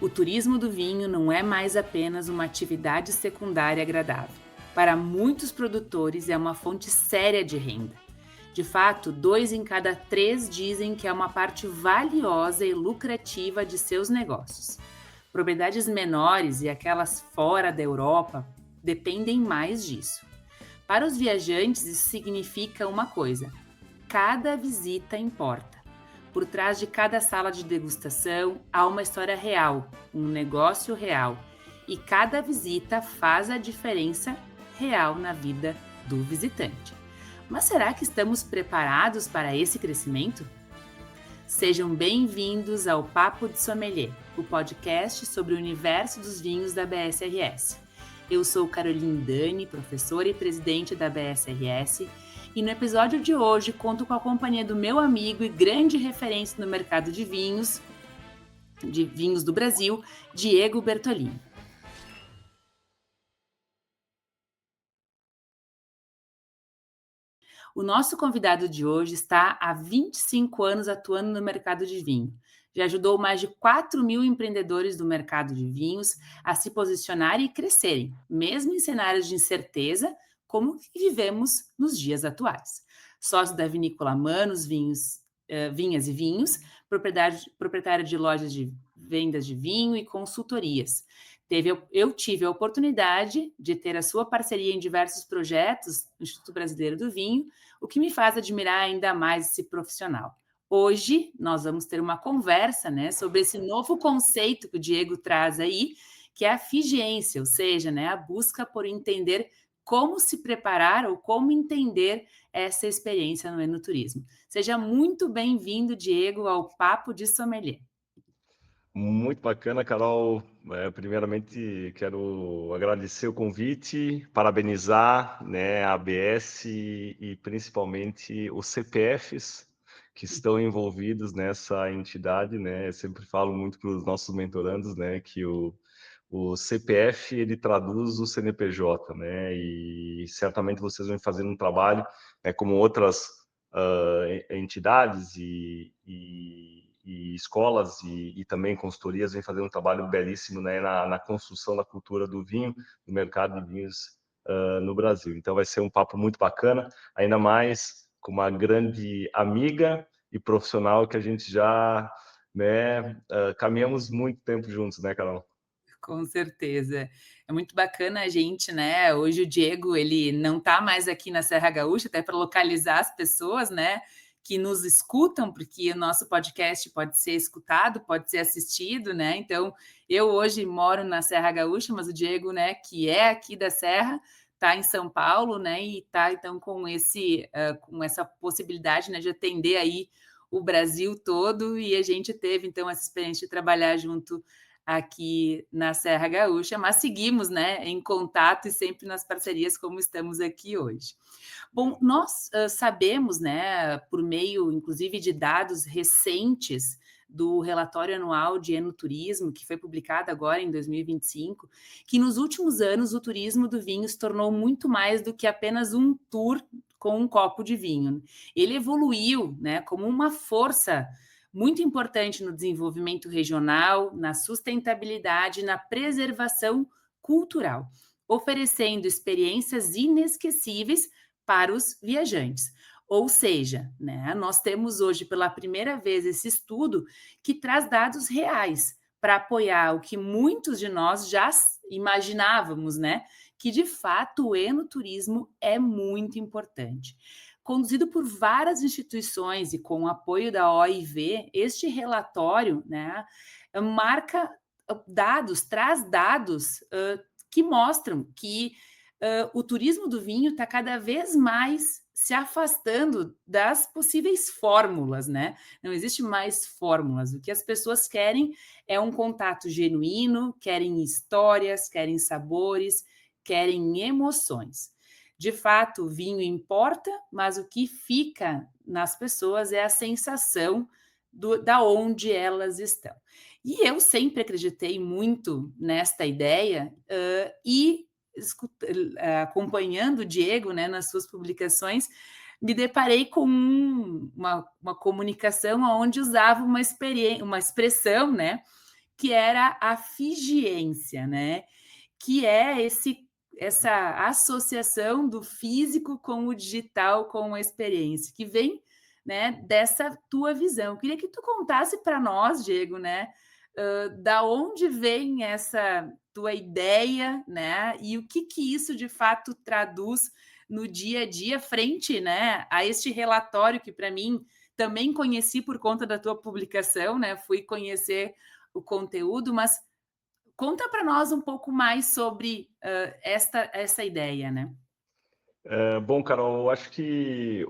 O turismo do vinho não é mais apenas uma atividade secundária agradável. Para muitos produtores, é uma fonte séria de renda. De fato, 2 em cada 3 dizem que é uma parte valiosa e lucrativa de seus negócios. Propriedades menores e aquelas fora da Europa dependem mais disso. Para os viajantes, isso significa uma coisa: cada visita importa. Por trás de cada sala de degustação há uma história real, um negócio real, e cada visita faz a diferença real na vida do visitante. Mas será que estamos preparados para esse crescimento? Sejam bem-vindos ao Papo de Sommelier, o podcast sobre o universo dos vinhos da BSRS. Eu sou Caroline Dani, professora e presidente da BSRS, e no episódio de hoje conto com a companhia do meu amigo e grande referência no mercado de vinhos do Brasil, Diego Bertolini. O nosso convidado de hoje está há 25 anos atuando no mercado de vinho. Já ajudou mais de 4.000 empreendedores do mercado de vinhos a se posicionarem e crescerem, mesmo em cenários de incerteza, como vivemos nos dias atuais. Sócio da vinícola Manos Vinhas e Vinhos, proprietário de lojas de vendas de vinho e consultorias. Eu tive a oportunidade de ter a sua parceria em diversos projetos no Instituto Brasileiro do Vinho, o que me faz admirar ainda mais esse profissional. Hoje, nós vamos ter uma conversa, sobre esse novo conceito que o Diego traz aí, que é a figência, ou seja, a busca por entender como se preparar ou como entender essa experiência no enoturismo. Seja muito bem-vindo, Diego, ao Papo de Sommelier. Muito bacana, Carol. Primeiramente, quero agradecer o convite, parabenizar, a ABS e principalmente os CPFs que estão envolvidos nessa entidade, Eu sempre falo muito para os nossos mentorandos, que o CPF ele traduz o CNPJ, E certamente vocês vão fazendo um trabalho, como outras entidades e escolas e também consultorias vêm fazendo um trabalho belíssimo, na construção da cultura do vinho, do mercado de vinhos no Brasil. Então vai ser um papo muito bacana, ainda mais com uma grande amiga e profissional que a gente já caminhamos muito tempo juntos, Carol? Com certeza. É muito bacana a gente, Hoje o Diego, ele não está mais aqui na Serra Gaúcha, até para localizar as pessoas, que nos escutam, porque o nosso podcast pode ser escutado, pode ser assistido, Então, eu hoje moro na Serra Gaúcha, mas o Diego, que é aqui da Serra, está em São Paulo, E está, então, com essa possibilidade, de atender aí o Brasil todo, e a gente teve, então, essa experiência de trabalhar junto aqui na Serra Gaúcha, mas seguimos, em contato e sempre nas parcerias como estamos aqui hoje. Bom, nós sabemos, por meio, inclusive, de dados recentes do relatório anual de enoturismo, que foi publicado agora em 2025, que nos últimos anos o turismo do vinho se tornou muito mais do que apenas um tour com um copo de vinho. Ele evoluiu, como uma força muito importante no desenvolvimento regional, na sustentabilidade e na preservação cultural, oferecendo experiências inesquecíveis para os viajantes. Ou seja, nós temos hoje pela primeira vez esse estudo que traz dados reais para apoiar o que muitos de nós já imaginávamos, que de fato o enoturismo é muito importante. Conduzido por várias instituições e com o apoio da OIV, este relatório traz dados que mostram que o turismo do vinho está cada vez mais se afastando das possíveis fórmulas, Não existe mais fórmulas. O que as pessoas querem é um contato genuíno, querem histórias, querem sabores, querem emoções. De fato, o vinho importa, mas o que fica nas pessoas é a sensação da onde elas estão. E eu sempre acreditei muito nesta ideia e acompanhando o Diego, nas suas publicações, me deparei com uma comunicação onde usava uma expressão, que era a figiência, né? Que é essa associação do físico com o digital, com a experiência, que vem, né, dessa tua visão. Eu queria que tu contasse para nós, Diego, né, da onde vem essa tua ideia, né, e o que isso de fato traduz no dia a dia frente, né, a este relatório que para mim também conheci por conta da tua publicação, né, fui conhecer o conteúdo, mas conta para nós um pouco mais sobre essa ideia, né? Bom, Carol, eu acho que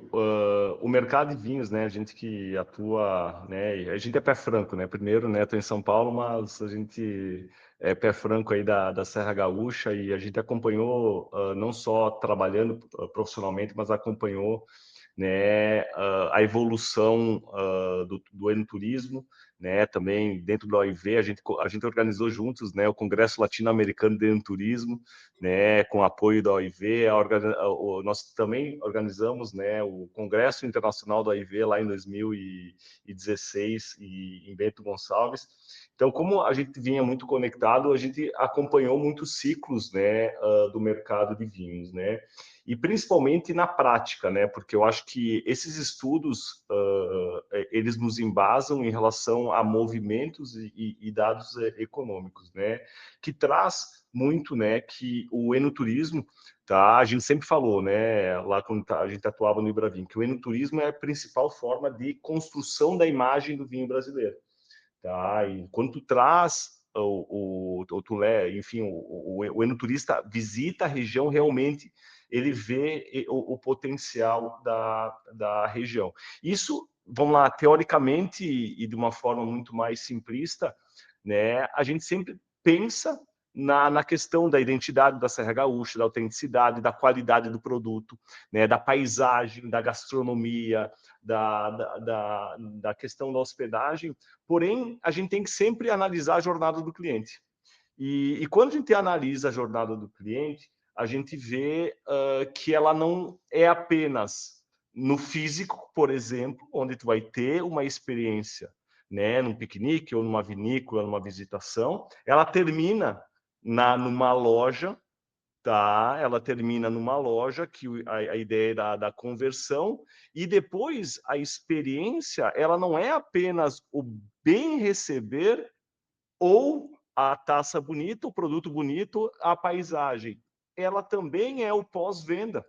o mercado de vinhos, né, a gente que atua, né, a gente é pé franco, né, primeiro, né, estou em São Paulo, mas a gente é pé franco aí da Serra Gaúcha e a gente acompanhou, não só trabalhando profissionalmente, mas acompanhou, né, a evolução do enoturismo, né, também dentro do OIV, a gente organizou juntos, né, o Congresso Latino-Americano de Enoturismo, né, com apoio da OIV, nós também organizamos, né, o Congresso Internacional da OIV lá em 2016 em Bento Gonçalves. Então, como a gente vinha muito conectado, a gente acompanhou muitos ciclos, né, do mercado de vinhos, né, e principalmente na prática, né, porque eu acho que esses estudos eles nos embasam em relação a movimentos e dados econômicos, né, que traz muito, né, que o enoturismo, tá? A gente sempre falou, né, lá quando a gente atuava no Ibravin, que o enoturismo é a principal forma de construção da imagem do vinho brasileiro, tá? E quando tu traz enfim, o enoturista visita a região, realmente ele vê o potencial da região. Isso, vamos lá, teoricamente e de uma forma muito mais simplista, né, a gente sempre pensa na questão da identidade da Serra Gaúcha, da autenticidade, da qualidade do produto, né, da paisagem, da gastronomia, da questão da hospedagem. Porém, a gente tem que sempre analisar a jornada do cliente. E quando a gente analisa a jornada do cliente, a gente vê que ela não é apenas no físico, por exemplo, onde tu vai ter uma experiência, né, num piquenique ou numa vinícola, numa visitação, ela termina numa loja, tá? Ela termina numa loja, que a ideia é da conversão, e depois a experiência, ela não é apenas o bem receber ou a taça bonita, o produto bonito, a paisagem. Ela também é o pós-venda,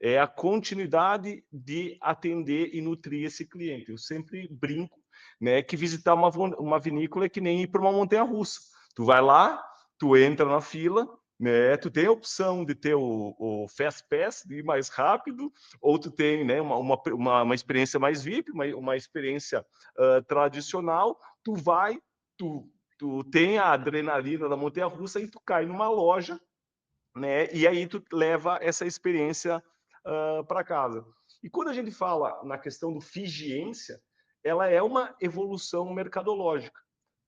é a continuidade de atender e nutrir esse cliente. Eu sempre brinco, né, que visitar uma vinícola é que nem ir para uma montanha-russa. Tu vai lá, tu entra na fila, né, tu tem a opção de ter o Fast Pass, de ir mais rápido, ou tu tem, né, uma experiência mais VIP, uma experiência tradicional, tu vai, tu tem a adrenalina da montanha-russa e tu cai numa loja, né, e aí tu leva essa experiência para casa. E quando a gente fala na questão do figiência, ela é uma evolução mercadológica.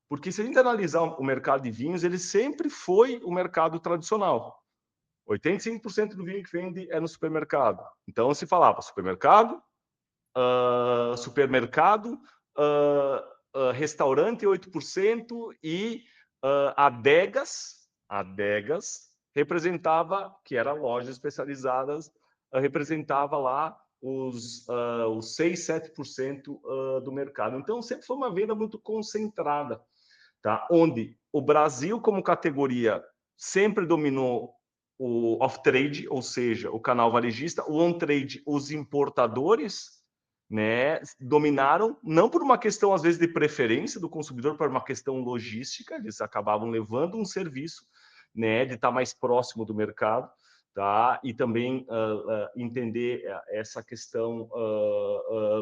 Porque se a gente analisar o mercado de vinhos, ele sempre foi o mercado tradicional. 85% do vinho que vende é no supermercado. Então, se falava supermercado, supermercado, restaurante 8% e adegas representava, que era lojas especializadas, representava lá os 6, 7% do mercado. Então, sempre foi uma venda muito concentrada, tá? Onde o Brasil, como categoria, sempre dominou o off-trade, ou seja, o canal varejista, o on-trade, os importadores, né, dominaram, não por uma questão, às vezes, de preferência do consumidor, por uma questão logística, eles acabavam levando um serviço, né, de estar mais próximo do mercado, tá? E também entender essa questão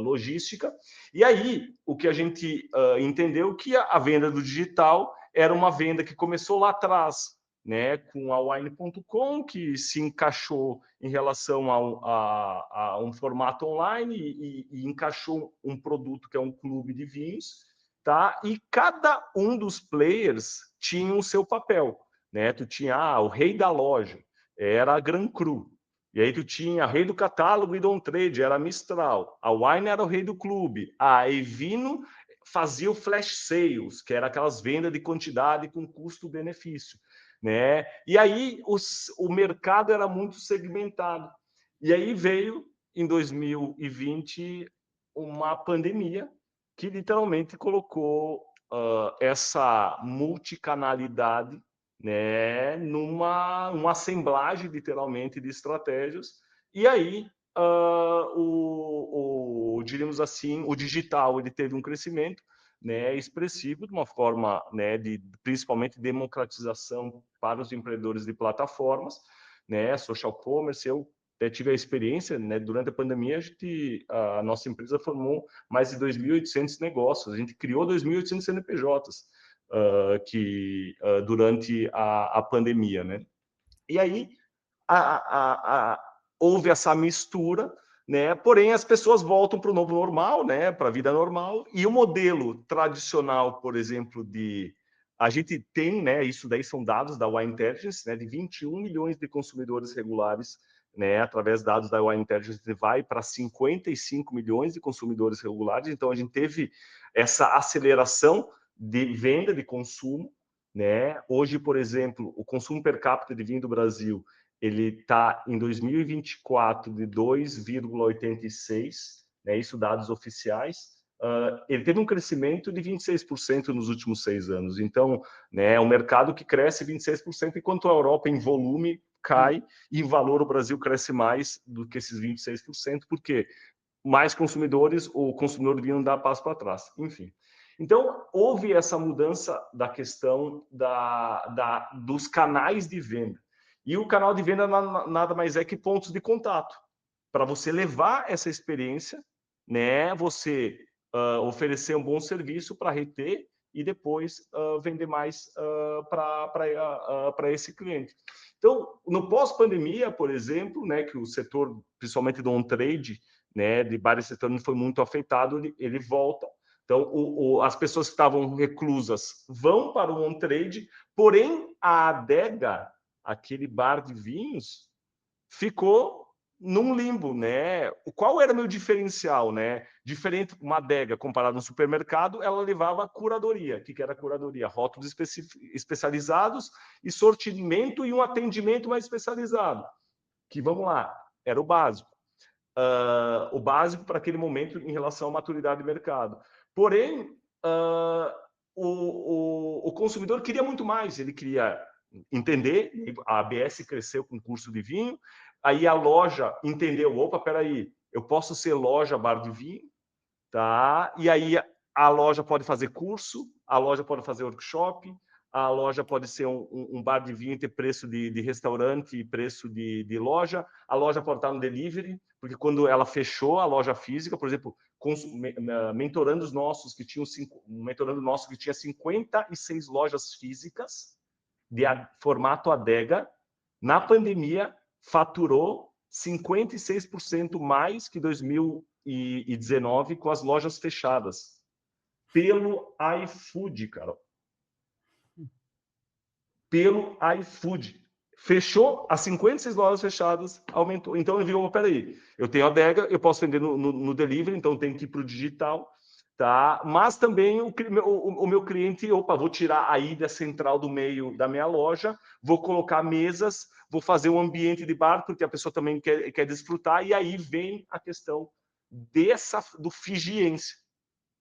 logística. E aí, o que a gente entendeu que a venda do digital era uma venda que começou lá atrás, né, com a wine.com, que se encaixou em relação a um formato online e encaixou um produto que é um clube de vinhos, tá? E cada um dos players tinha o seu papel, né? Tu tinha o rei da loja, era a Gran Cru. E aí tu tinha rei do catálogo e do on trade, era a Mistral. A Wine era o rei do clube. A Evino fazia o flash sales, que era aquelas vendas de quantidade com custo-benefício, né? E aí o mercado era muito segmentado. E aí veio, em 2020, uma pandemia que literalmente colocou essa multicanalidade, né, uma assemblagem, literalmente, de estratégias. E aí, diríamos assim, o digital ele teve um crescimento, né, expressivo, de uma forma, né, de principalmente democratização para os empreendedores de plataformas, né, social commerce. Eu tive a experiência, né, durante a pandemia, a nossa empresa formou mais de 2.800 negócios, a gente criou 2.800 CNPJs durante a pandemia, né? E aí houve essa mistura, né? Porém, as pessoas voltam para o novo normal, né? Para a vida normal. E o modelo tradicional, por exemplo, a gente tem, né? Isso daí são dados da Wine Intelligence, né? De 21 milhões de consumidores regulares, né? Através de dados da Wine Intelligence, vai para 55 milhões de consumidores regulares. Então, a gente teve essa aceleração de venda de consumo, né? Hoje, por exemplo, o consumo per capita de vinho do Brasil ele está em 2024 de 2,86, né, isso dados oficiais. Ele teve um crescimento de 26% nos últimos 6 anos. Então, né, é um mercado que cresce 26%, enquanto a Europa, em volume, cai, e em valor o Brasil cresce mais do que esses 26%, porque mais consumidores, o consumidor de vinho não dá passo para trás. Enfim. Então, houve essa mudança da questão dos canais de venda. E o canal de venda nada mais é que pontos de contato. Para você levar essa experiência, né, você oferecer um bom serviço para reter e depois vender mais para esse cliente. Então, no pós-pandemia, por exemplo, né, que o setor, principalmente do on-trade, né, de vários setores, não foi muito afetado, ele volta. Então, as pessoas que estavam reclusas vão para o on-trade, porém, a adega, aquele bar de vinhos, ficou num limbo, né? Qual era o meu diferencial, né? Diferente uma adega comparada no supermercado, ela levava curadoria. O que era curadoria? Rótulos especializados e sortimento e um atendimento mais especializado. Que, vamos lá, era o básico. O básico para aquele momento em relação à maturidade do mercado. Porém, o consumidor queria muito mais, ele queria entender, a ABS cresceu com o curso de vinho, aí a loja entendeu, opa, peraí, eu posso ser loja bar de vinho, tá? E aí a loja pode fazer curso, a loja pode fazer workshop, a loja pode ser um bar de vinho e ter preço de restaurante e preço de loja, a loja pode estar no delivery, porque quando ela fechou a loja física, por exemplo, mentorandos nossos que tinham um mentorando nosso que tinha 56 lojas físicas de formato adega, na pandemia faturou 56% mais que 2019 com as lojas fechadas pelo iFood, cara. Pelo iFood. Fechou, as 56 lojas fechadas, aumentou. Então, eu vi, peraí, eu tenho a adega, eu posso vender no delivery, então tem que ir para o digital, tá? Mas também o meu cliente, opa, vou tirar a ida central do meio da minha loja, vou colocar mesas, vou fazer um ambiente de bar, porque a pessoa também quer desfrutar, e aí vem a questão do figiência,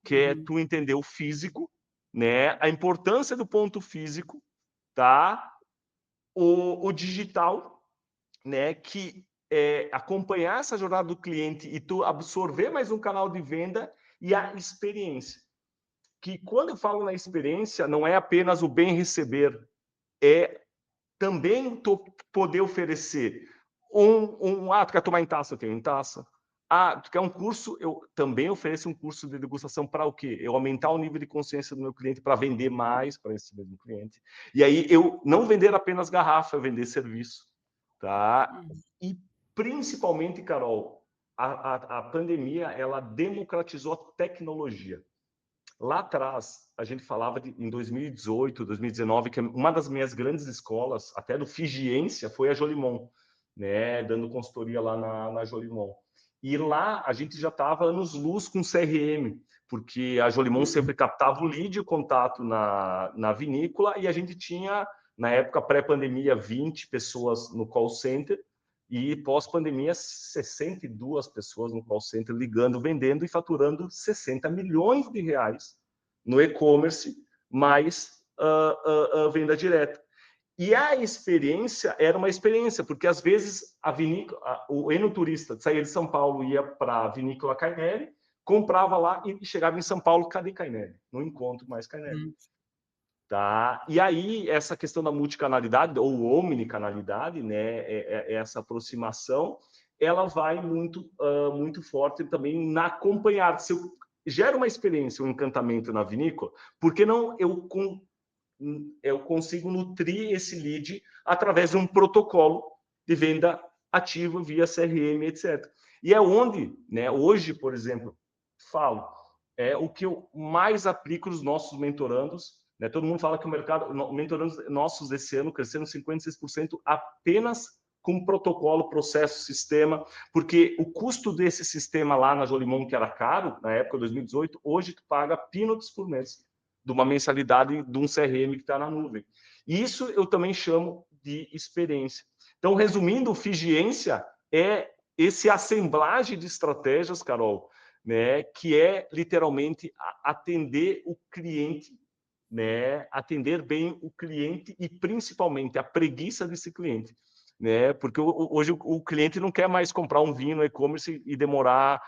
que é tu entender o físico, né? A importância do ponto físico, tá? O digital, né, que acompanhar essa jornada do cliente e tu absorver mais um canal de venda e a experiência. Que quando eu falo na experiência, não é apenas o bem receber, é também tu poder oferecer tu quer tomar em taça? Eu tenho em taça. Tu quer um curso? Eu também ofereço um curso de degustação para o quê? Eu aumentar o nível de consciência do meu cliente para vender mais para esse mesmo cliente. E aí eu não vender apenas garrafa, eu vender serviço. Tá? E principalmente, Carol, a pandemia ela democratizou a tecnologia. Lá atrás, a gente falava em 2018, 2019, que uma das minhas grandes escolas, até do Figiência, foi a Jolimon, né? Dando consultoria lá na Jolimon. E lá a gente já estava anos-luz com CRM, porque a Jolimon sempre captava o lead, o contato na vinícola, e a gente tinha, na época pré-pandemia, 20 pessoas no call center, e pós-pandemia, 62 pessoas no call center ligando, vendendo e faturando 60 milhões de reais no e-commerce, mais venda direta. E a experiência era uma experiência, porque às vezes o enoturista saía de São Paulo, ia para a vinícola Cainelli, comprava lá e chegava em São Paulo, cadê Cainelli? Não encontro mais Cainelli. Tá? E aí, essa questão da multicanalidade, ou omnicanalidade, né, essa aproximação, ela vai muito, muito forte também na acompanhar. Se eu gero uma experiência, um encantamento na vinícola, por que não eu consigo nutrir esse lead através de um protocolo de venda ativa via CRM, etc. E é onde, né, hoje, por exemplo, falo, é o que eu mais aplico nos nossos mentorandos, né? Todo mundo fala que o mercado, mentorandos nossos esse ano cresceram 56% apenas com protocolo, processo, sistema, porque o custo desse sistema lá na Jolimon, que era caro, na época de 2018, hoje tu paga peanuts por mês de uma mensalidade de um CRM que está na nuvem. E isso eu também chamo de experiência. Então, resumindo, Figiência é esse assemblagem de estratégias, Carol, né, que é literalmente atender o cliente, né, atender bem o cliente e principalmente a preguiça desse cliente, né, porque hoje o cliente não quer mais comprar um vinho no e-commerce e demorar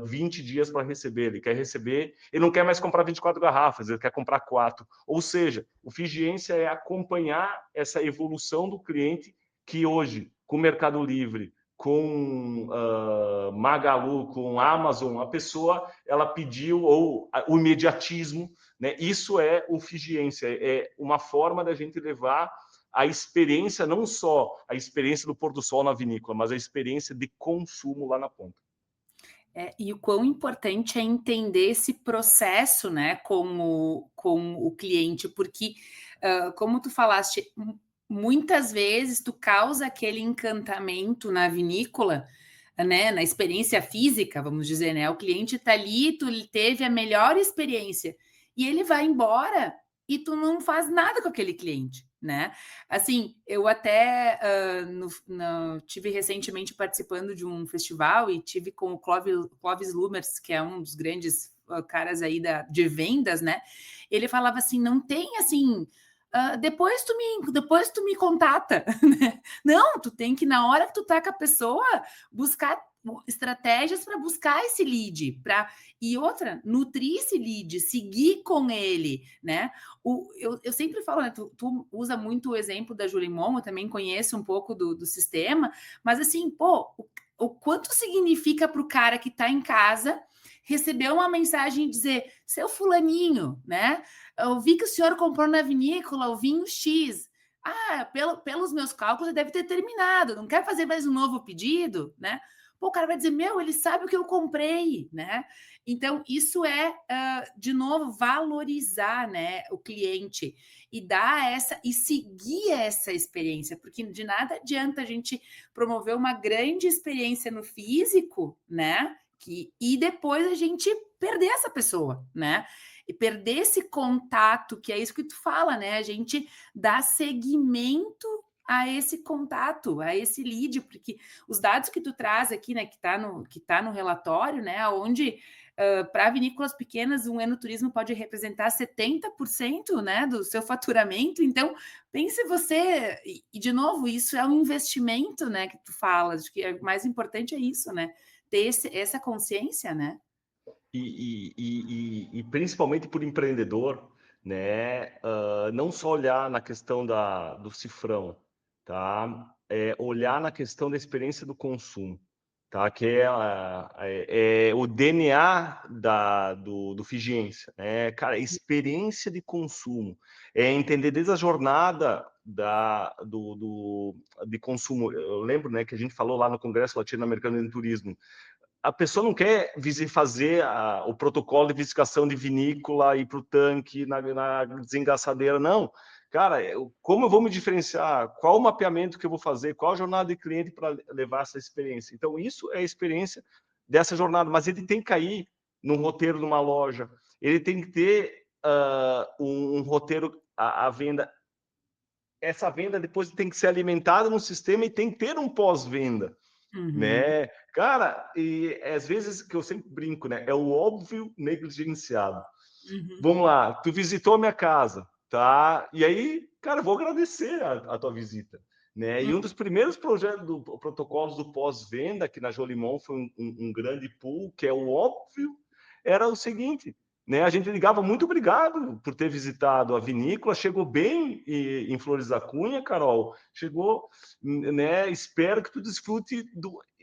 20 dias para receber, ele quer receber, ele não quer mais comprar 24 garrafas, ele quer comprar 4, ou seja, o Figiência é acompanhar essa evolução do cliente que hoje, com o Mercado Livre, com Magalu, com Amazon, a pessoa ela pediu, ou o imediatismo, né? Isso é o Figiência, é uma forma da gente levar a experiência, não só a experiência do pôr do sol na vinícola, mas a experiência de consumo lá na ponta. E o quão importante é entender esse processo, né, com o cliente, porque, como tu falaste, muitas vezes tu causa aquele encantamento na vinícola, né, na experiência física, vamos dizer, né, o cliente está ali, tu teve a melhor experiência, e ele vai embora e tu não faz nada com aquele cliente, né? Assim, eu até tive recentemente participando de um festival e tive com o Clovis Lumers, que é um dos grandes caras aí de vendas, né? Ele falava assim, não tem assim... depois tu me contata, né? Não, tu tem que, na hora que tu tá com a pessoa, buscar estratégias para buscar esse lead, e outra, nutrir esse lead, seguir com ele, né? Eu sempre falo, né? Tu usa muito o exemplo da Jolimon, eu também conheço um pouco do sistema, mas assim, pô, o quanto significa para o cara que está em casa receber uma mensagem e dizer, seu fulaninho, né? Eu vi que o senhor comprou na vinícola o vinho X. Pelos meus cálculos, deve ter terminado. Não quer fazer mais um novo pedido, né? Pô, o cara vai dizer, ele sabe o que eu comprei, né? Então, isso é, de novo, valorizar, né, o cliente e dar e seguir essa experiência, porque de nada adianta a gente promover uma grande experiência no físico, né? E depois a gente perder essa pessoa, né? E perder esse contato, que é isso que tu fala, né? A gente dá seguimento a esse contato, a esse lead, porque os dados que tu traz aqui, né, que tá no relatório, né, onde para vinícolas pequenas um enoturismo pode representar 70%, né, do seu faturamento. Então, pense você, e de novo, isso é um investimento, né, que tu falas, que o mais importante é isso, né, ter essa consciência, né? E principalmente por empreendedor, né? Não só olhar na questão do cifrão, tá? Olhar na questão da experiência do consumo, tá? Que é o DNA do Figiência, né? Cara, experiência de consumo, é entender desde a jornada de consumo. Eu lembro, né, que a gente falou lá no Congresso Latino-Americano de Turismo. A pessoa não quer fazer o protocolo de verificação de vinícola, ir para o tanque, na desengaçadeira, não. Cara, como eu vou me diferenciar? Qual o mapeamento que eu vou fazer? Qual a jornada de cliente para levar essa experiência? Então, isso é a experiência dessa jornada, mas ele tem que cair num roteiro numa loja, ele tem que ter um roteiro, a venda. Essa venda depois tem que ser alimentada no sistema e tem que ter um pós-venda, Uhum. né? Cara, e às vezes que eu sempre brinco, né? É o óbvio negligenciado. Uhum. Vamos lá, tu visitou a minha casa, tá? E aí, cara, eu vou agradecer a tua visita, né? E um dos primeiros projetos protocolos do pós-venda aqui na Jolimon foi um grande pull, que é o óbvio, era o seguinte, né? A gente ligava, muito obrigado por ter visitado a vinícola, chegou bem em Flores da Cunha, Carol, chegou, né? Espero que tu desfrute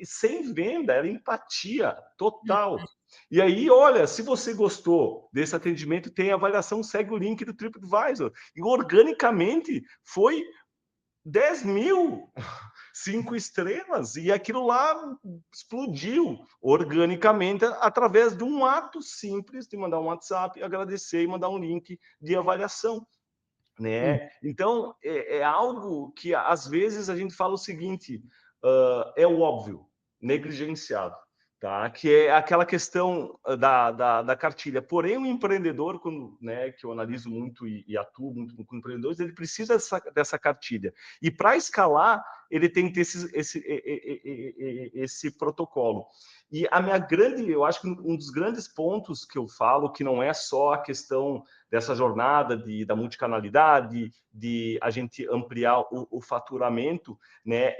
sem venda, era empatia total. E aí, olha, se você gostou desse atendimento, tem avaliação, segue o link do TripAdvisor. E organicamente foi 10 mil 5 estrelas, e aquilo lá explodiu organicamente através de um ato simples de mandar um WhatsApp, agradecer e mandar um link de avaliação, Hum. né? Então, é algo que às vezes a gente fala o seguinte, é o óbvio, negligenciado, tá? Que é aquela questão da cartilha. Porém, o empreendedor, quando, né, que eu analiso muito e atuo muito com empreendedores, ele precisa dessa cartilha. E para escalar, ele tem que ter esse protocolo. E a minha grande, eu acho que um dos grandes pontos que eu falo, que não é só a questão dessa jornada da multicanalidade, de a gente ampliar o faturamento, né?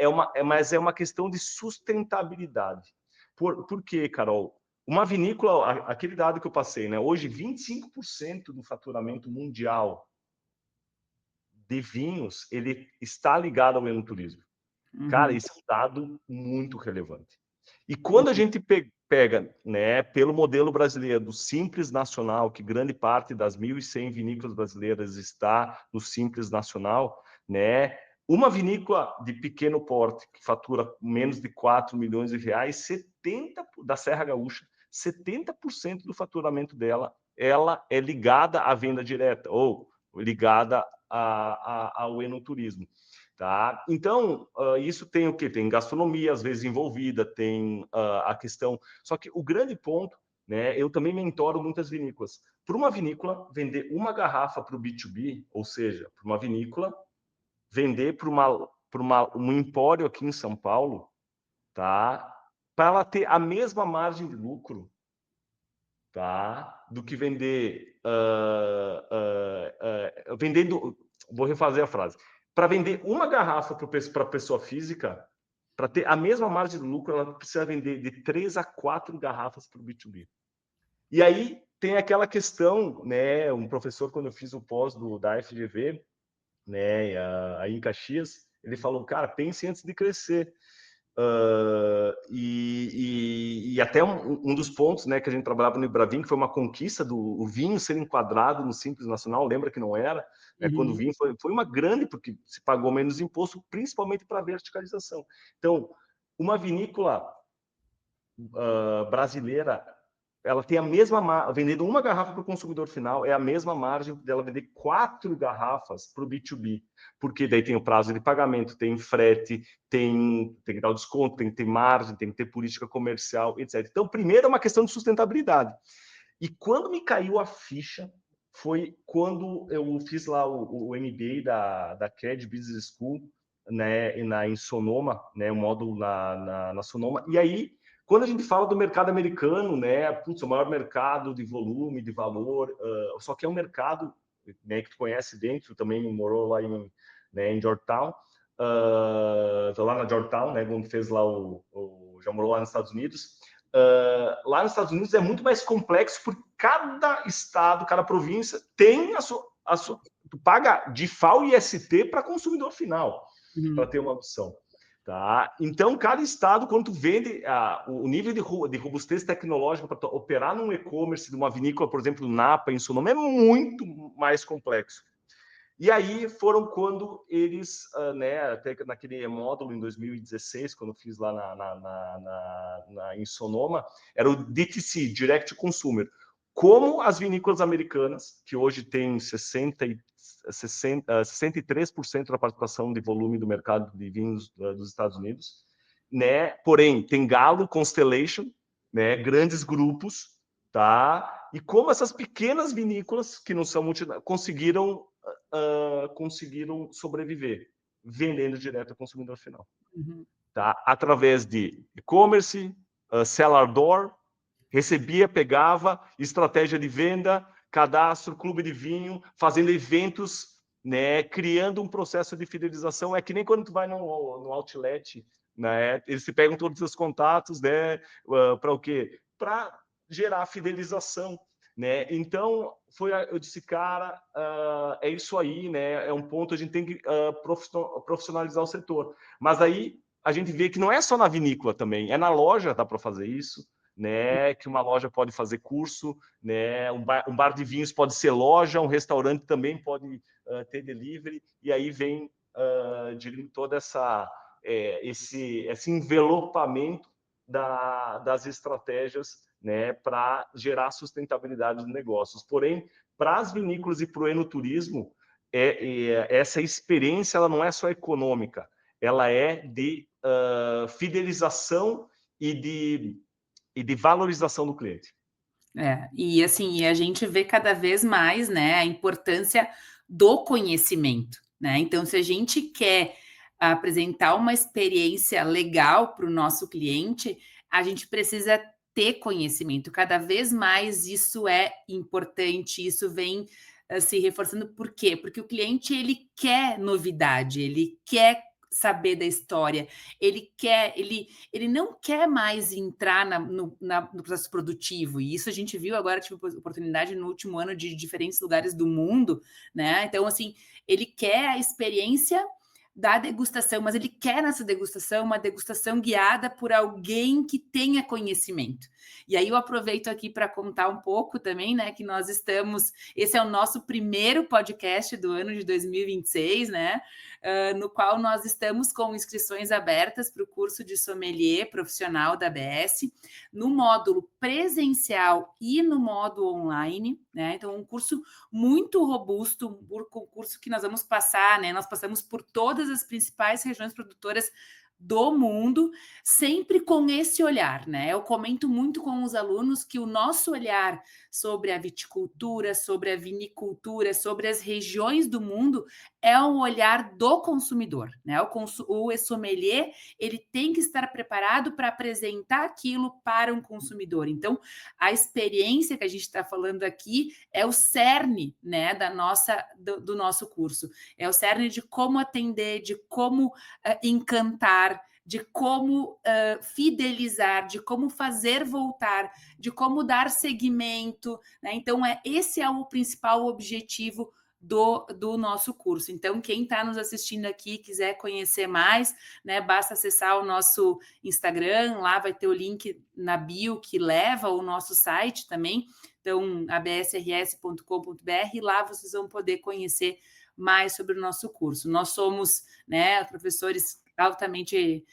Mas é uma questão de sustentabilidade. Por quê, Carol? Uma vinícola, aquele dado que eu passei, né? Hoje, 25% do faturamento mundial de vinhos, ele está ligado ao enoturismo. Cara, Uhum. isso é um dado muito relevante. E quando a gente pega, né, pelo modelo brasileiro do Simples Nacional, que grande parte das 1.100 vinícolas brasileiras está no Simples Nacional, né, uma vinícola de pequeno porte, que fatura menos de 4 milhões de reais, 70 da Serra Gaúcha, 70% do faturamento dela, ela é ligada à venda direta, ou ligada ao enoturismo. Tá? Então, isso tem o quê? Tem gastronomia, às vezes, envolvida, tem a questão... Só que o grande ponto, né, eu também mentoro muitas vinícolas. Para uma vinícola vender uma garrafa para o B2B, ou seja, para uma vinícola vender para um empório aqui em São Paulo, tá? Para ela ter a mesma margem de lucro, tá? Do que vender... vendendo... Vou refazer a frase. Para vender uma garrafa para a pessoa física, para ter a mesma margem de lucro, ela precisa vender de 3 a 4 garrafas para o B2B. E aí tem aquela questão, né? Um professor, quando eu fiz o pós da FGV, né, aí em Caxias, ele falou, cara, pense antes de crescer. E até um dos pontos, né, que a gente trabalhava no Ibravin, que foi uma conquista do vinho ser enquadrado no Simples Nacional, lembra que não era? Né, quando o vinho foi uma grande, porque se pagou menos imposto, principalmente para a verticalização. Então, uma vinícola brasileira, ela tem a mesma vendendo uma garrafa para o consumidor final, é a mesma margem dela vender 4 garrafas para o B2B, porque daí tem o prazo de pagamento, tem frete, tem que dar o desconto, tem que ter margem, tem que ter política comercial, etc. Então, primeiro é uma questão de sustentabilidade. E quando me caiu a ficha, foi quando eu fiz lá o MBA da CAD Business School, né, em Sonoma, né, o módulo na Sonoma, e aí quando a gente fala do mercado americano, né, putz, o maior mercado de volume, de valor, só que é um mercado, né, que tu conhece dentro, também morou lá em Georgetown, lá na Georgetown, né, onde fez lá já morou lá nos Estados Unidos. Lá nos Estados Unidos é muito mais complexo, porque cada estado, cada província tem a sua tu paga DIFAL e IST para consumidor final, para ter uma opção. Tá? Então, cada estado, quando tu vende, o nível de robustez tecnológica para operar num e-commerce de uma vinícola, por exemplo, Napa, em Sonoma, é muito mais complexo. E aí foram quando eles, né, até naquele módulo em 2016, quando eu fiz lá em Sonoma, era o DTC, Direct to Consumer. Como as vinícolas americanas, que hoje têm 63% da participação de volume do mercado de vinhos dos Estados Unidos, né? Porém, tem Galo, Constellation, né? Grandes grupos, tá? E como essas pequenas vinícolas, que não são conseguiram sobreviver, vendendo direto ao consumidor final. Uhum. Tá? Através de e-commerce, cellar door, recebia, pegava, estratégia de venda, cadastro, clube de vinho, fazendo eventos, né, criando um processo de fidelização. É que nem quando tu vai no outlet, né, eles se pegam todos os contatos, né, para o quê? Para gerar fidelização, né? Então, eu disse, cara, é isso aí, né? É um ponto, a gente tem que profissionalizar o setor. Mas aí a gente vê que não é só na vinícola também, é na loja, dá para fazer isso, né? Que uma loja pode fazer curso, né? Um bar de vinhos pode ser loja, um restaurante também pode ter delivery, e aí vem de toda esse envelopamento das estratégias, né, para gerar sustentabilidade dos negócios. Porém, para as vinícolas e para o enoturismo, essa experiência ela não é só econômica, ela é de fidelização e de valorização do cliente. E assim, a gente vê cada vez mais, né, a importância do conhecimento, né? Então, se a gente quer apresentar uma experiência legal para o nosso cliente, a gente precisa ter conhecimento. Cada vez mais isso é importante, isso vem se reforçando. Por quê? Porque o cliente ele quer novidade, ele quer saber da história, ele não quer mais entrar no processo produtivo, e isso a gente viu agora, tive oportunidade no último ano de diferentes lugares do mundo, né? Então, assim, ele quer a experiência da degustação, mas ele quer nessa degustação uma degustação guiada por alguém que tenha conhecimento. E aí eu aproveito aqui para contar um pouco também, né, que nós estamos, esse é o nosso primeiro podcast do ano de 2026, né, no qual nós estamos com inscrições abertas para o curso de sommelier profissional da ABS, no módulo presencial e no módulo online, né? Então, um curso muito robusto, um curso que nós vamos passar, né? Nós passamos por todas as principais regiões produtoras do mundo, sempre com esse olhar, né? Eu comento muito com os alunos que o nosso olhar sobre a viticultura, sobre a vinicultura, sobre as regiões do mundo é um olhar do consumidor, né? O sommelier, ele tem que estar preparado para apresentar aquilo para um consumidor. Então, a experiência que a gente está falando aqui é o cerne, né, do nosso curso. É o cerne de como atender, de como encantar, de como fidelizar, de como fazer voltar, de como dar seguimento, né? Então, esse é o principal objetivo do nosso curso. Então, quem está nos assistindo aqui, quiser conhecer mais, né, basta acessar o nosso Instagram, lá vai ter o link na bio que leva ao nosso site também, então, absrs.com.br, lá vocês vão poder conhecer mais sobre o nosso curso. Nós somos, né, professores altamente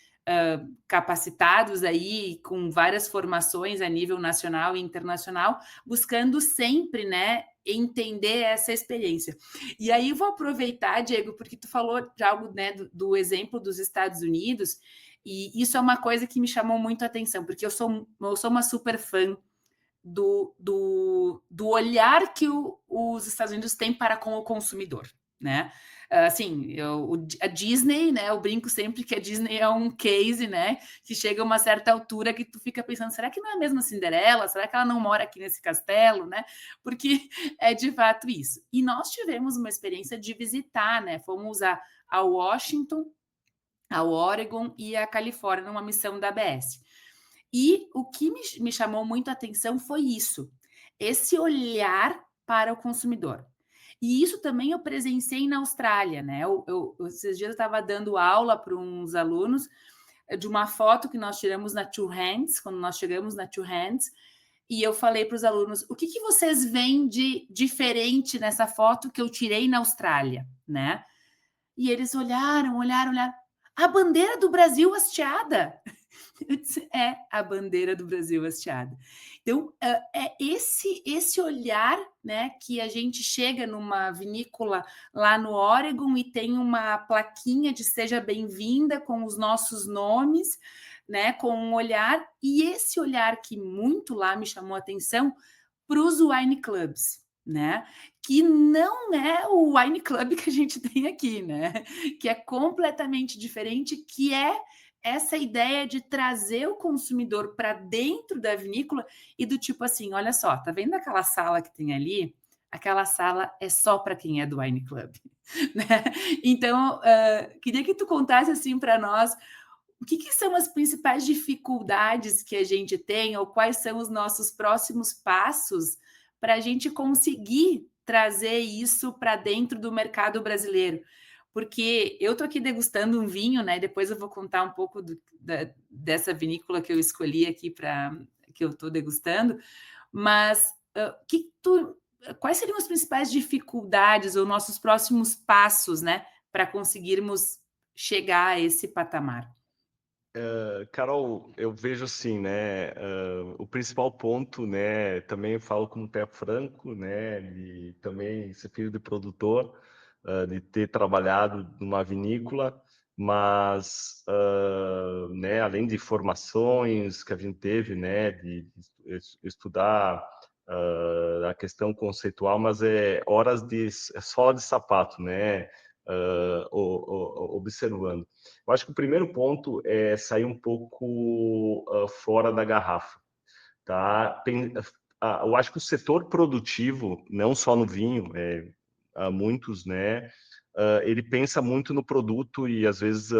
capacitados aí, com várias formações a nível nacional e internacional, buscando sempre, né, entender essa experiência. E aí vou aproveitar, Diego, porque tu falou de algo, né, do exemplo dos Estados Unidos, e isso é uma coisa que me chamou muito a atenção, porque eu sou uma super fã do olhar que os Estados Unidos têm para com o consumidor, né? Assim, a Disney, né? Eu brinco sempre que a Disney é um case, né? Que chega a uma certa altura que tu fica pensando, será que não é mesmo a Cinderela? Será que ela não mora aqui nesse castelo, né? Porque é de fato isso. E nós tivemos uma experiência de visitar, né? Fomos a Washington, ao Oregon e a Califórnia numa missão da ABS. E o que me chamou muito a atenção foi isso, esse olhar para o consumidor. E isso também eu presenciei na Austrália, né? Esses dias eu estava dando aula para uns alunos de uma foto que nós tiramos na Two Hands, quando nós chegamos na Two Hands, e eu falei para os alunos, o que vocês veem de diferente nessa foto que eu tirei na Austrália, né? E eles olharam. A bandeira do Brasil hasteada. Eu disse, é a bandeira do Brasil hasteada. Então, é esse olhar, né, que a gente chega numa vinícola lá no Oregon e tem uma plaquinha de seja bem-vinda com os nossos nomes, né, com um olhar, e esse olhar que muito lá me chamou a atenção, para os wine clubs, né, que não é o wine club que a gente tem aqui, né, que é completamente diferente, que é essa ideia de trazer o consumidor para dentro da vinícola e do tipo assim: "Olha só, tá vendo aquela sala que tem ali? Aquela sala é só para quem é do wine club", né. Então, queria que tu contasse, assim, para nós o que são as principais dificuldades que a gente tem ou quais são os nossos próximos passos para a gente conseguir trazer isso para dentro do mercado brasileiro? Porque eu estou aqui degustando um vinho, né? Depois eu vou contar um pouco dessa vinícola que eu escolhi aqui para que eu estou degustando, mas quais seriam as principais dificuldades ou nossos próximos passos, né, para conseguirmos chegar a esse patamar? Carol, eu vejo assim, né, o principal ponto, né, também eu falo com o pé franco, né, de também ser filho de produtor, de ter trabalhado numa vinícola, mas, né, além de formações que a gente teve, né, de estudar a questão conceitual, mas é horas de sola de sapato, né, observando. Eu acho que o primeiro ponto é sair um pouco fora da garrafa, tá? Eu acho que o setor produtivo, não só no vinho, há muitos, né? Ele pensa muito no produto e às vezes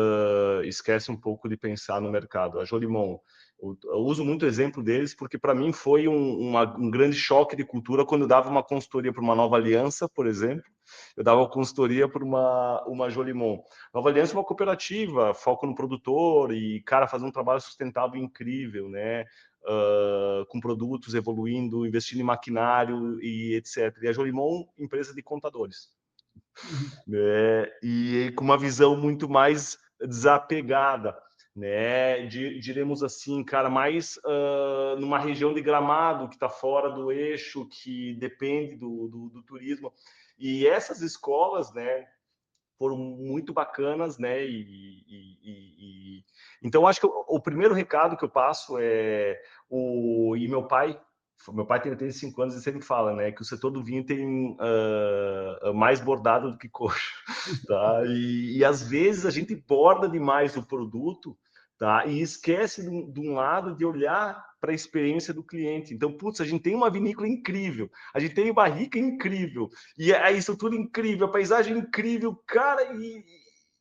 esquece um pouco de pensar no mercado. A Jolimon, eu uso muito o exemplo deles porque para mim foi um grande choque de cultura quando eu dava uma consultoria para uma Nova Aliança, por exemplo. Eu dava consultoria para uma Jolimon. Nova Aliança é uma cooperativa, foco no produtor e, cara, faz um trabalho sustentável incrível, né? Com produtos evoluindo, investindo em maquinário e etc. E a Jolimon, empresa de contadores, Uhum. né? E com uma visão muito mais desapegada, né? Diremos assim, cara, mais numa região de Gramado que está fora do eixo, que depende do turismo. E essas escolas, né, foram muito bacanas, né? Então acho que o primeiro recado que eu passo é e meu pai tem 85 anos e sempre fala, né, que o setor do vinho tem mais bordado do que coxa, tá? E às vezes a gente borda demais o produto, tá? E esquece de um lado de olhar para a experiência do cliente. Então, putz, a gente tem uma vinícola incrível, a gente tem barrica incrível, e a estrutura incrível, a paisagem incrível, cara, e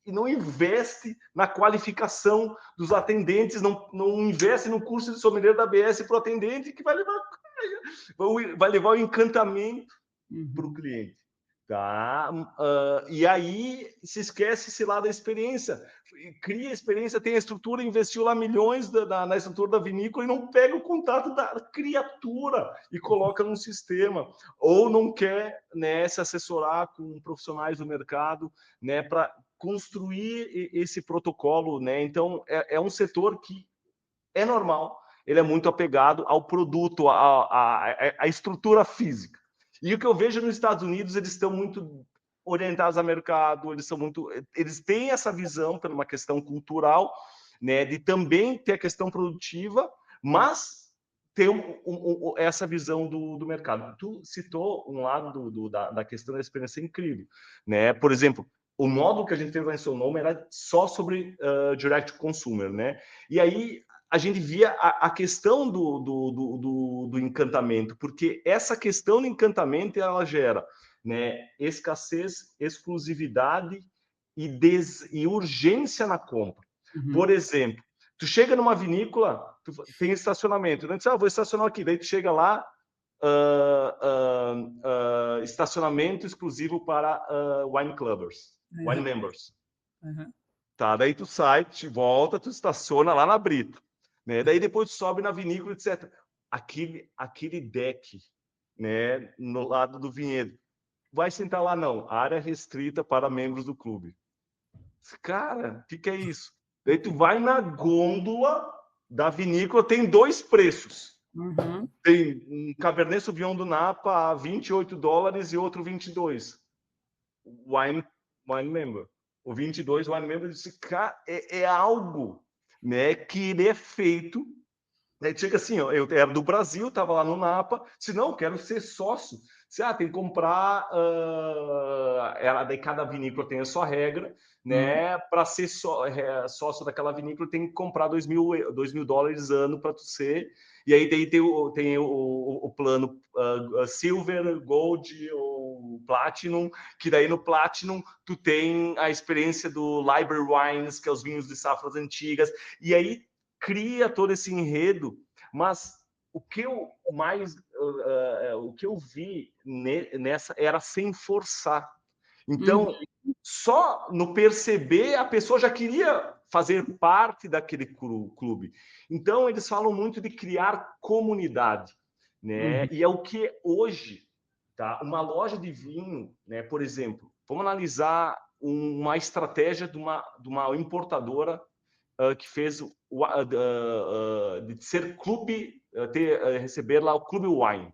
não investe na qualificação dos atendentes, não investe no curso de sommelier da ABS para o atendente, que vai levar o encantamento para o Uhum. cliente. Tá? E aí se esquece esse lado da experiência. Cria a experiência, tem a estrutura, investiu lá milhões na estrutura da vinícola e não pega o contato da criatura e coloca num sistema. Ou não quer, né, se assessorar com profissionais do mercado, né, para construir esse protocolo. Né? Então, é um setor que é normal, ele é muito apegado ao produto, à estrutura física. E o que eu vejo nos Estados Unidos, eles estão muito orientados a mercado, eles têm essa visão por uma questão cultural, né, de também ter a questão produtiva, mas ter essa visão do mercado. Tu citou um lado da questão da experiência incrível, né? Por exemplo, o módulo que a gente fez lá em seu nome era só sobre direct consumer, né? E aí a gente via a questão do encantamento, porque essa questão do encantamento ela gera, né, escassez, exclusividade e urgência na compra. Uhum. Por exemplo, tu chega numa vinícola, tem estacionamento, né? Vou estacionar aqui, daí tu chega lá, estacionamento exclusivo para wine clubbers, wine Uhum. members. Uhum. Tá, daí tu sai, te volta, tu estaciona lá na Brito, né? Daí depois tu sobe na vinícola, etc. Aquele deck, né, no lado do vinhedo. Vai sentar lá não, área restrita para membros do clube. Cara, o que é isso? Daí tu vai na gôndola da vinícola, tem dois preços. Uhum. Tem um Cabernet Sauvignon do Napa a $28 e outro 22. Wine Member. O 22 Wine Member disse, cara, é algo né, que ele é feito. Aí chega assim, ó, eu era do Brasil, estava lá no Napa, se não, quero ser sócio. Se tem que comprar, daí cada vinícola tem a sua regra, né? Para ser sócio daquela vinícola tem que comprar $2.000 ano para tu ser. E aí tem o plano Silver, Gold ou Platinum, que daí no Platinum tu tem a experiência do Library Wines, que é os vinhos de safras antigas, e aí cria todo esse enredo, mas o que eu mais o que eu vi nessa era sem forçar. Então, só no perceber, a pessoa já queria fazer parte daquele clube. Então, eles falam muito de criar comunidade, né? E é o que hoje, tá? Uma loja de vinho, né? Por exemplo, vamos analisar uma estratégia de uma importadora que fez de ser clube, receber lá o Clube Wine.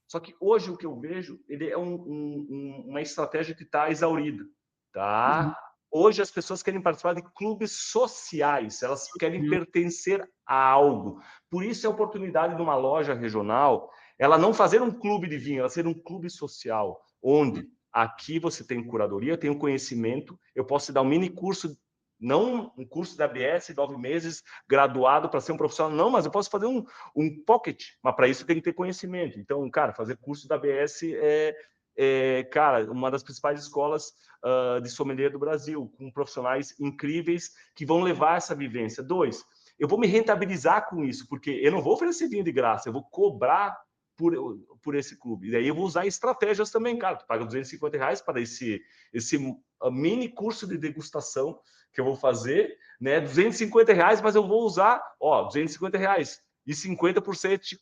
Só que hoje o que eu vejo, ele é uma estratégia que está exaurida, tá? Hoje as pessoas querem participar de clubes sociais, elas querem pertencer a algo. Por isso a oportunidade de uma loja regional, ela não fazer um clube de vinho, ela ser um clube social, onde aqui você tem curadoria, tem o conhecimento, eu posso te dar um mini curso, não um curso da ABS, 9 meses, graduado para ser um profissional, não, mas eu posso fazer um pocket, mas para isso tem que ter conhecimento. Então, cara, fazer curso da ABS cara, uma das principais escolas de sommelier do Brasil, com profissionais incríveis que vão levar essa vivência. 2, eu vou me rentabilizar com isso, porque eu não vou oferecer vinho de graça, eu vou cobrar por esse clube. E daí eu vou usar estratégias também, cara. Tu paga R$250 para esse mini curso de degustação que eu vou fazer, né? R$250, mas eu vou usar, R$250 e 50%,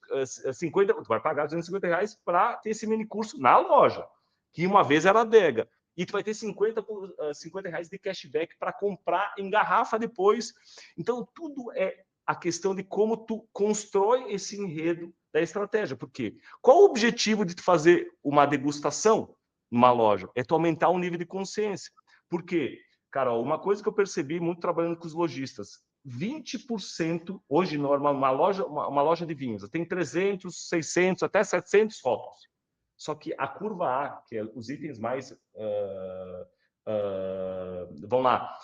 50, tu vai pagar R$250 para ter esse mini curso na loja, que uma vez era adega. E tu vai ter R$50 de cashback para comprar em garrafa depois. Então, tudo é a questão de como tu constrói esse enredo da estratégia. Por quê? Qual o objetivo de tu fazer uma degustação numa loja? É tu aumentar o nível de consciência. Por quê? Carol, uma coisa que eu percebi muito trabalhando com os lojistas, 20% hoje normal, uma loja de vinhos, tem 300, 600, até 700 rótulos. Só que a curva A, que é os itens mais... vamos lá.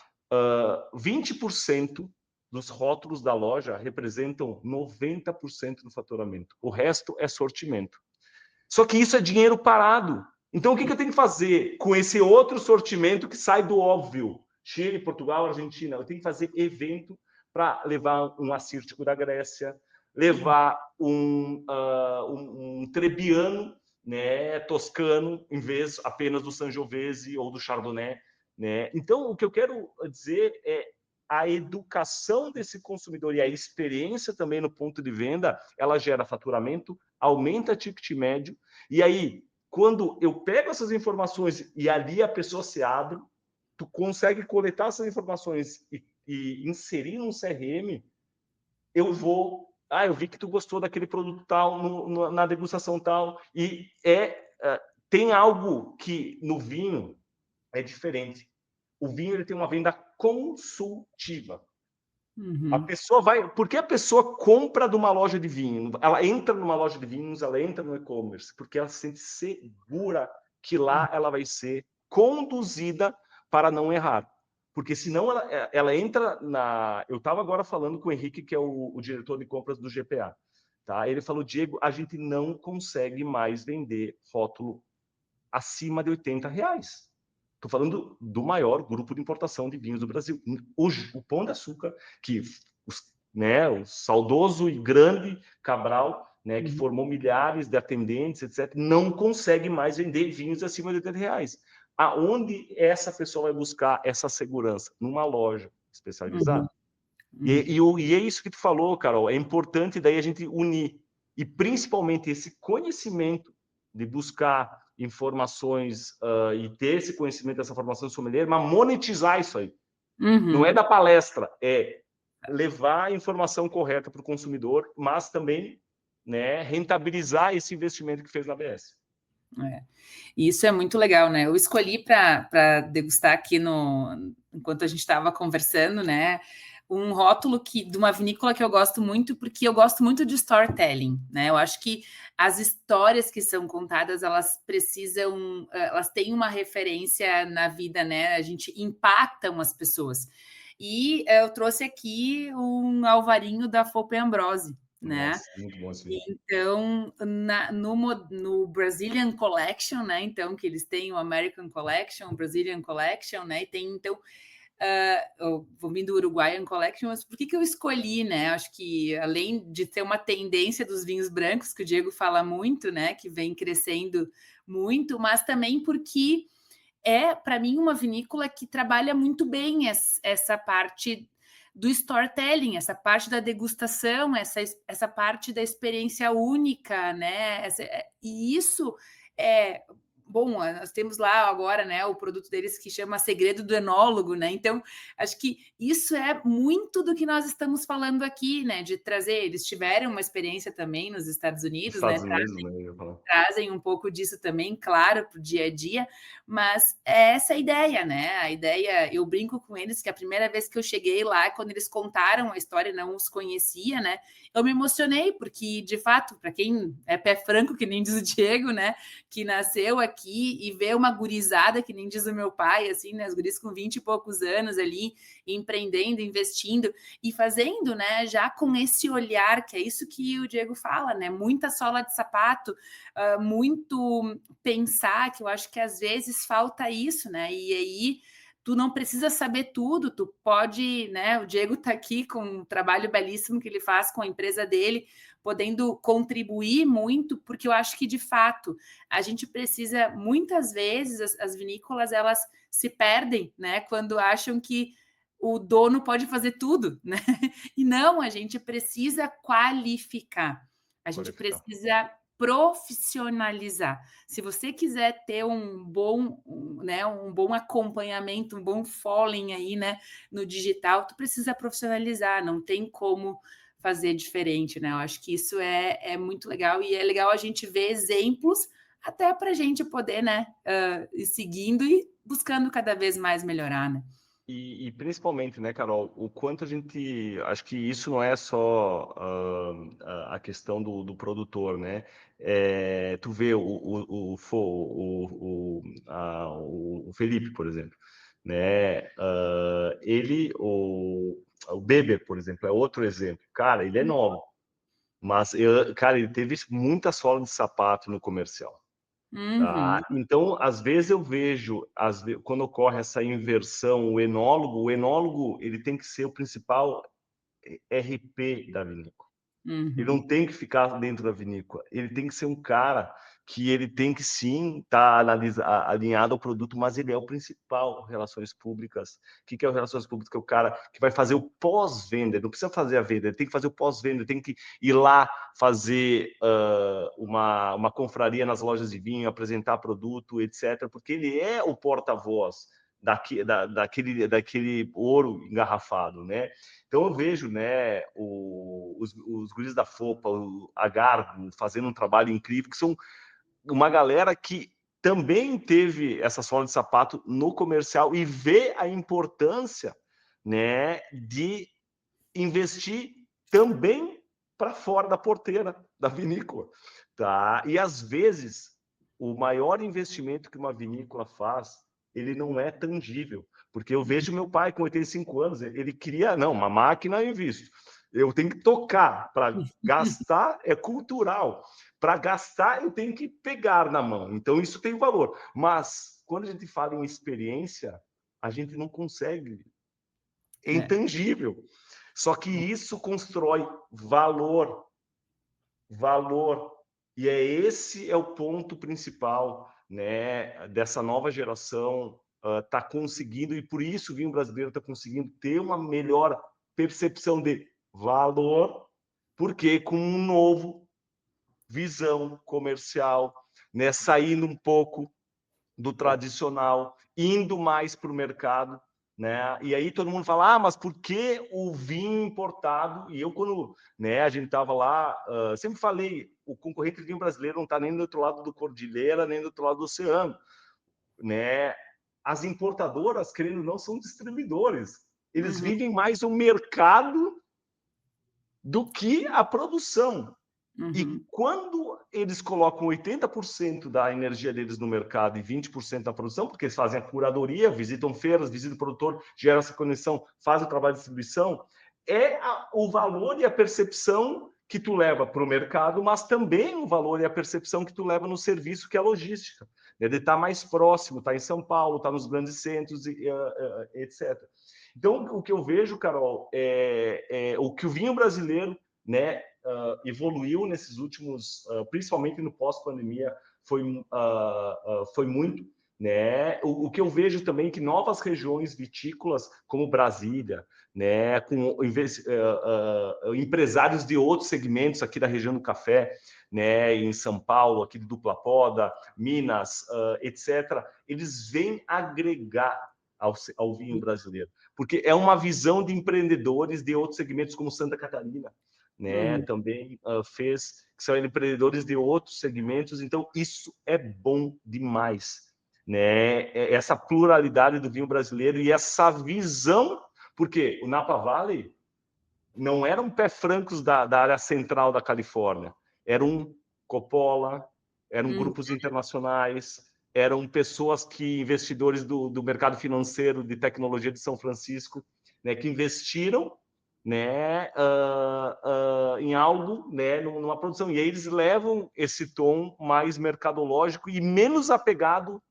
20% dos rótulos da loja representam 90% do faturamento. O resto é sortimento. Só que isso é dinheiro parado. Então, o que eu tenho que fazer com esse outro sortimento que sai do óbvio? Chile, Portugal, Argentina. Eu tenho que fazer evento para levar um assírtico da Grécia, levar um Trebbiano, né, toscano, em vez apenas do Sangiovese ou do Chardonnay. Né? Então, o que eu quero dizer é a educação desse consumidor e a experiência também no ponto de venda, ela gera faturamento, aumenta ticket médio, e aí, quando eu pego essas informações e ali a pessoa se abre, tu consegue coletar essas informações e inserir num CRM, eu vou... eu vi que tu gostou daquele produto tal, na degustação tal, e tem algo que no vinho é diferente. O vinho ele tem uma venda consultiva. A pessoa vai... Por que a pessoa compra de uma loja de vinho? Ela entra numa loja de vinhos, ela entra no e-commerce, porque ela se sente segura que lá ela vai ser conduzida para não errar. Porque senão ela entra na... Eu estava agora falando com o Henrique, que é o diretor de compras do GPA. Tá? Ele falou, Diego, a gente não consegue mais vender rótulo acima de R$80. Estou falando do maior grupo de importação de vinhos do Brasil. O Pão de Açúcar, que o saudoso e grande Cabral, né, que formou milhares de atendentes, etc., não consegue mais vender vinhos acima de R$80. Aonde essa pessoa vai buscar essa segurança? Numa loja especializada. E é isso que tu falou, Carol. É importante daí a gente unir. E principalmente esse conhecimento de buscar informações e ter esse conhecimento dessa formação sommelier, mas monetizar isso aí. Não é da palestra, é levar a informação correta para o consumidor, mas também, né, rentabilizar esse investimento que fez na ABS. Isso é muito legal, né? Eu escolhi para degustar aqui enquanto a gente estava conversando, né? um rótulo de uma vinícola que eu gosto muito, porque eu gosto muito de storytelling, né? Eu acho que as histórias que são contadas, elas têm uma referência na vida, né? A gente impactam as pessoas. E eu trouxe aqui um alvarinho da Fope Ambrose, né? Nossa, muito bom esse vinho. Então, no Brazilian Collection, né? Então, que eles têm o American Collection, o Brazilian Collection, né? E tem, então, eu vou vir do Uruguayan Collection, mas por que eu escolhi, né? Acho que além de ter uma tendência dos vinhos brancos, que o Diego fala muito, né? Que vem crescendo muito, mas também porque é, para mim, uma vinícola que trabalha muito bem essa parte do storytelling, essa parte da degustação, essa parte da experiência única, né? E isso é bom. Nós temos lá agora, né, o produto deles que chama Segredo do Enólogo, né? Então, acho que isso é muito do que nós estamos falando aqui, né? De trazer. Eles tiveram uma experiência também nos Estados Unidos, né? Estados Unidos, né? Eu ia falar. Trazem um pouco disso também, claro, para o dia a dia, mas é essa a ideia, né? A ideia, eu brinco com eles que a primeira vez que eu cheguei lá, quando eles contaram a história, não os conhecia, né? Eu me emocionei, porque, de fato, para quem é pé franco, que nem diz o Diego, né? Que nasceu aqui e vê uma gurizada, que nem diz o meu pai, assim, né? Os guris com 20 e poucos anos ali, empreendendo, investindo e fazendo, né? Já com esse olhar, que é isso que o Diego fala, né? Muita sola de sapato, muito pensar, que eu acho que às vezes falta isso, né? E aí tu não precisa saber tudo, tu pode, né? O Diego está aqui com um trabalho belíssimo que ele faz com a empresa dele, podendo contribuir muito, porque eu acho que de fato a gente precisa, muitas vezes, as vinícolas elas se perdem, né? Quando acham que o dono pode fazer tudo, né? E não, a gente precisa qualificar, a gente Qualificar. precisa profissionalizar. Se você quiser ter né, um bom acompanhamento, um bom following aí, né, no digital, tu precisa profissionalizar, não tem como fazer diferente, né? Eu acho que isso é muito legal e é legal a gente ver exemplos até para a gente poder, né, ir seguindo e buscando cada vez mais melhorar, né? E principalmente, né, Carol, o quanto a gente. Acho que isso não é só a questão do produtor, né? Tu vê o Felipe, por exemplo, né? O Beber, por exemplo, é outro exemplo. Cara, ele é novo, mas, cara, ele teve muita sola de sapato no comercial. Tá? Uhum, Então, às vezes eu vejo, quando ocorre essa inversão, o enólogo ele tem que ser o principal RP da vinícola. Ele não uhum. tem que ficar dentro da vinícola. Ele tem que ser um cara que ele tem que sim estar alinhado ao produto, mas ele é o principal relações públicas. O que é o relações públicas? É o cara que vai fazer o pós-venda. Ele não precisa fazer a venda, ele tem que fazer o pós-venda, ele tem que ir lá fazer uma confraria nas lojas de vinho, apresentar produto, etc. Porque ele é o porta-voz daquele ouro engarrafado, né? Então eu vejo, né, os guris da Fopa, a Garbo, fazendo um trabalho incrível, que são uma galera que também teve essa sola de sapato no comercial e vê a importância, né, de investir também para fora da porteira da vinícola, tá? E às vezes o maior investimento que uma vinícola faz, ele não é tangível, porque eu vejo meu pai com 85 anos, ele queria, não, uma máquina eu invisto. Eu tenho que tocar, para gastar é cultural. Para gastar eu tenho que pegar na mão. Então isso tem valor. Mas quando a gente fala em experiência, a gente não consegue, é É. intangível. Só que isso constrói valor, valor. E esse é o ponto principal, né, dessa nova geração tá conseguindo, e por isso o vinho brasileiro está conseguindo ter uma melhor percepção de valor, porque com um novo visão comercial, né, saindo um pouco do tradicional, indo mais para o mercado, né? E aí todo mundo fala, mas por que o vinho importado? E eu, quando, né, a gente estava lá, sempre falei, o concorrente do vinho brasileiro não está nem do outro lado do Cordilheira, nem do outro lado do oceano, né? As importadoras, querendo ou não, são distribuidores. Eles vivem mais o mercado do que a produção. E quando eles colocam 80% da energia deles no mercado e 20% da produção, porque eles fazem a curadoria, visitam feiras, visitam o produtor, geram essa conexão, fazem o trabalho de distribuição, o valor e a percepção que tu leva para o mercado, mas também o valor e a percepção que tu leva no serviço, que é a logística. Né? De estar mais próximo, estar em São Paulo, estar nos grandes centros, etc. Então, o que eu vejo, Carol, é o que o vinho brasileiro, né, evoluiu nesses últimos, principalmente no pós-pandemia, foi muito, né? O que eu vejo também é que novas regiões vitícolas, como Brasília, né, com empresários de outros segmentos aqui da região do café, né, em São Paulo, aqui de Dupla Poda, Minas, etc., eles vêm agregar ao vinho brasileiro, porque é uma visão de empreendedores de outros segmentos, como Santa Catarina, né? Também fez, que são empreendedores de outros segmentos, então isso é bom demais, né? Essa pluralidade do vinho brasileiro e essa visão, porque o Napa Valley não eram pé francos da área central da Califórnia, eram Coppola, eram grupos internacionais, eram pessoas que, investidores do mercado financeiro de tecnologia de São Francisco, né, que investiram, né, em algo, né, numa produção. E aí eles levam esse tom mais mercadológico e menos apegado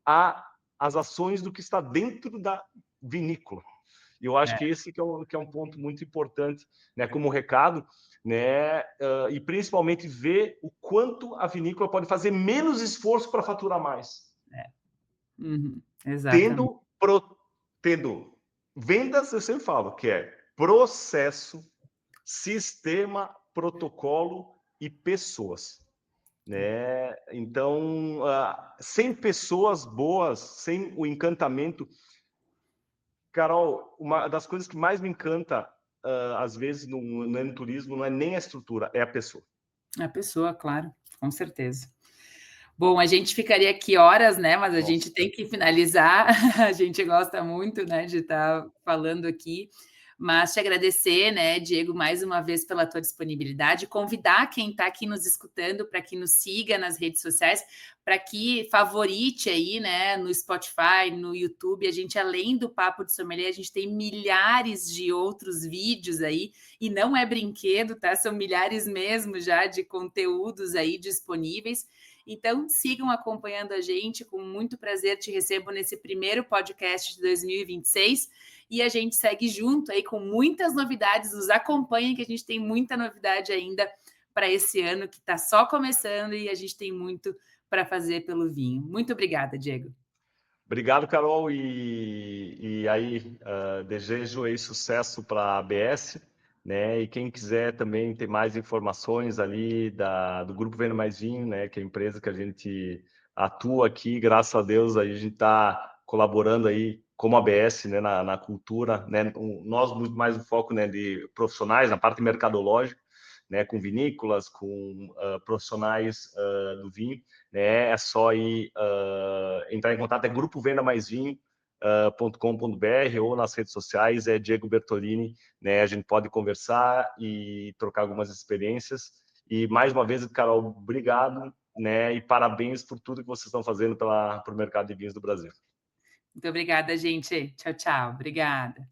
às ações do que está dentro da vinícola. E eu acho que esse que é um ponto muito importante, né, como recado, né, e principalmente ver o quanto a vinícola pode fazer menos esforço para faturar mais. Exatamente. Tendo vendas, eu sempre falo, que é processo, sistema, protocolo e pessoas. Né? Então, sem pessoas boas, sem o encantamento. Carol, uma das coisas que mais me encanta, às vezes, no turismo, não é nem a estrutura, é a pessoa. A pessoa, claro, com certeza. Bom, a gente ficaria aqui horas, né? Mas a gente tem que finalizar. A gente gosta muito, né, de estar falando aqui. Mas te agradecer, né, Diego, mais uma vez pela tua disponibilidade, convidar quem está aqui nos escutando para que nos siga nas redes sociais, para que favorite aí, né, no Spotify, no YouTube. A gente, além do Papo de Sommelier, a gente tem milhares de outros vídeos aí, e não é brinquedo, tá? São milhares mesmo já de conteúdos aí disponíveis. Então, sigam acompanhando a gente, com muito prazer te recebo nesse primeiro podcast de 2026, e a gente segue junto aí com muitas novidades, nos acompanhem que a gente tem muita novidade ainda para esse ano que está só começando e a gente tem muito para fazer pelo vinho. Muito obrigada, Diego. Obrigado, Carol, e aí desejo aí sucesso para a ABS, né? E quem quiser também ter mais informações ali do Grupo Venda Mais Vinho, né? Que é a empresa que a gente atua aqui, graças a Deus, aí a gente está colaborando aí como ABS, né? Na cultura, né? Nós muito mais no foco, né? De profissionais na parte mercadológica, né? Com vinícolas, com profissionais do vinho, né? É só ir entrar em contato, é Grupo Venda Mais Vinho. .com.br ou nas redes sociais é Diego Bertolini, né? A gente pode conversar e trocar algumas experiências. E mais uma vez, Carol, obrigado, né? E parabéns por tudo que vocês estão fazendo para o mercado de vinhos do Brasil. Muito obrigada, gente. Tchau, tchau. Obrigada.